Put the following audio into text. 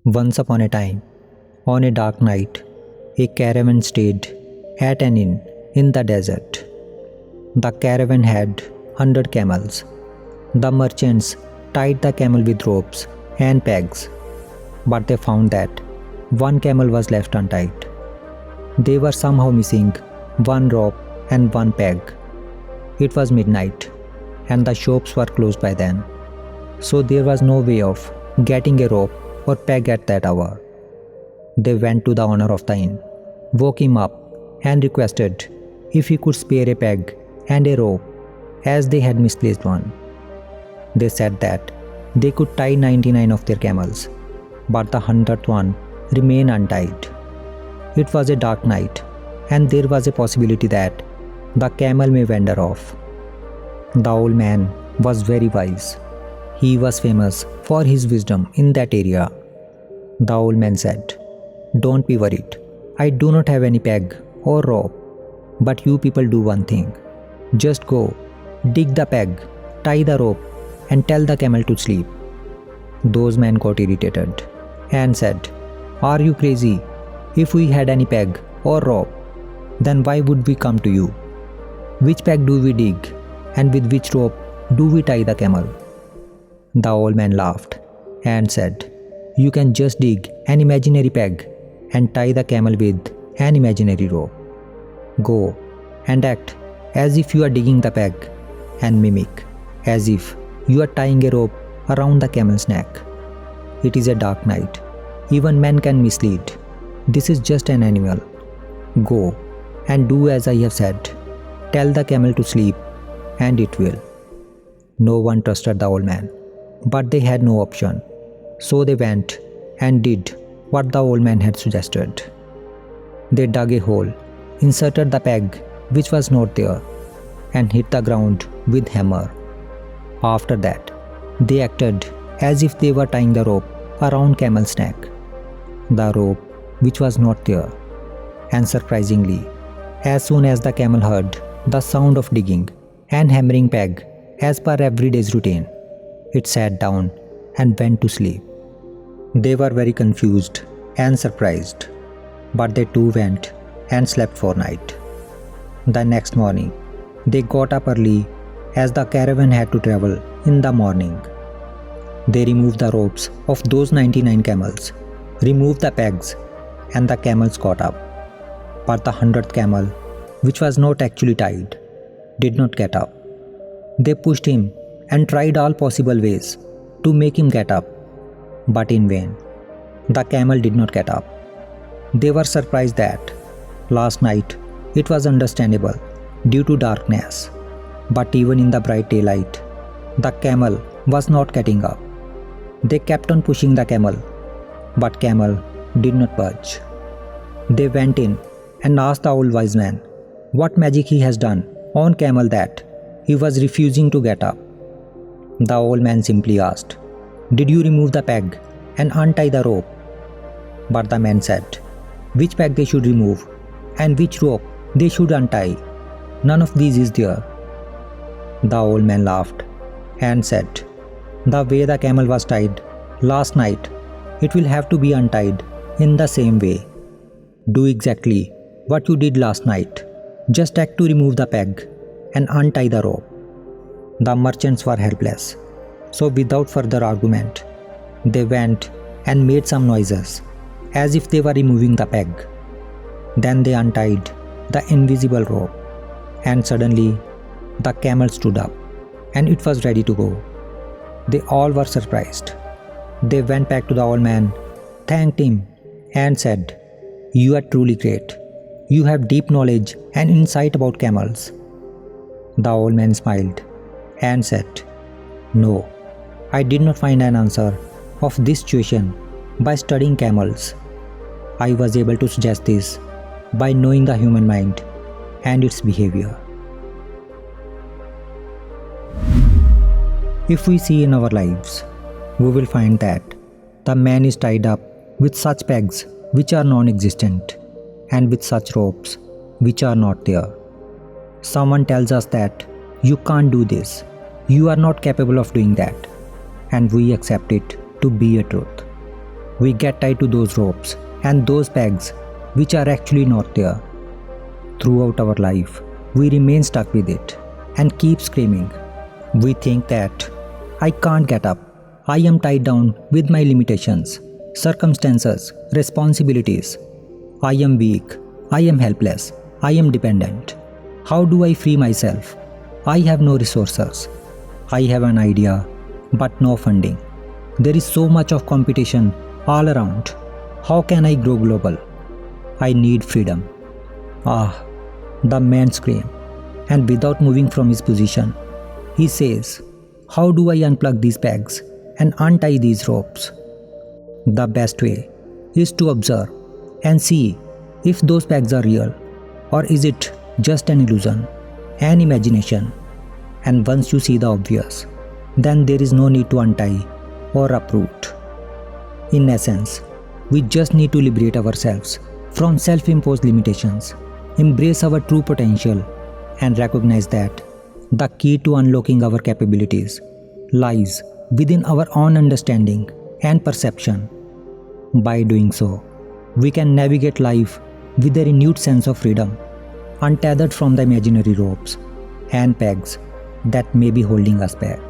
Once upon a time, on a dark night, a caravan stayed at an inn in the desert. The caravan had 100 camels. The merchants tied the camel with ropes and pegs, but they found that one camel was left untied. They were somehow missing one rope and one peg. It was midnight, and the shops were closed by then, so there was no way of getting a rope or peg at that hour. They went to the owner of the inn, woke him up, and requested if he could spare a peg and a rope, as they had misplaced one. They said that they could tie 99 of their camels, but the 100th one remained untied. It was a dark night, and there was a possibility that the camel may wander off. The old man was very wise. He was famous for his wisdom in that area. The old man said, "Don't be worried. I do not have any peg or rope, but you people do one thing. Just go, dig the peg, tie the rope, and tell the camel to sleep." Those men got irritated and said, "Are you crazy? If we had any peg or rope, then why would we come to you? Which peg do we dig, and with which rope do we tie the camel?" The old man laughed and said, "You can just dig an imaginary peg and tie the camel with an imaginary rope. Go and act as if you are digging the peg, and mimic as if you are tying a rope around the camel's neck. It is a dark night. Even men can mislead. This is just an animal. Go and do as I have said. Tell the camel to sleep, and it will." No one trusted the old man, but they had no option. So they went and did what the old man had suggested. They dug a hole, inserted the peg which was not there, and hit the ground with hammer. After that, they acted as if they were tying the rope around camel's neck, the rope which was not there. And surprisingly, as soon as the camel heard the sound of digging and hammering peg as per everyday's routine, it sat down and went to sleep. They were very confused and surprised, but they too went and slept for night. The next morning, they got up early as the caravan had to travel in the morning. They removed the ropes of those 99 camels, removed the pegs, and the camels got up. But the 100th camel, which was not actually tied, did not get up. They pushed him and tried all possible ways to make him get up, but in vain. The camel did not get up. They were surprised that last night it was understandable due to darkness, but even in the bright daylight, the camel was not getting up. They kept on pushing the camel, but camel did not budge. They went in and asked the old wise man what magic he has done on camel that he was refusing to get up. The old man simply asked, "Did you remove the peg and untie the rope?" But the man said which peg they should remove and which rope they should untie. None of these is there. The old man laughed and said, "The way the camel was tied last night, it will have to be untied in the same way. Do exactly what you did last night. Just act to remove the peg and untie the rope." The merchants were helpless, so without further argument, they went and made some noises as if they were removing the peg. Then they untied the invisible rope, and suddenly the camel stood up and it was ready to go. They all were surprised. They went back to the old man, thanked him, and said, "You are truly great. You have deep knowledge and insight about camels." The old man smiled and said, "No, I did not find an answer of this situation by studying camels. I was able to suggest this by knowing the human mind and its behavior." If we see in our lives, we will find that the man is tied up with such pegs which are non-existent and with such ropes which are not there. Someone tells us that you can't do this, you are not capable of doing that, and we accept it to be a truth. We get tied to those ropes and those pegs which are actually not there. Throughout our life, we remain stuck with it and keep screaming. We think that I can't get up. I am tied down with my limitations, circumstances, responsibilities. I am weak. I am helpless. I am dependent. How do I free myself? I have no resources. I have an idea, but no funding. There is so much of competition all around. How can I grow global? I need freedom. Ah, the man screams, and without moving from his position, he says, how do I unplug these pegs and untie these ropes? The best way is to observe and see if those pegs are real, or is it just an illusion, an imagination. And once you see the obvious, then there is no need to untie or uproot. In essence, we just need to liberate ourselves from self-imposed limitations, embrace our true potential, and recognize that the key to unlocking our capabilities lies within our own understanding and perception. By doing so, we can navigate life with a renewed sense of freedom, untethered from the imaginary ropes and pegs that may be holding us back.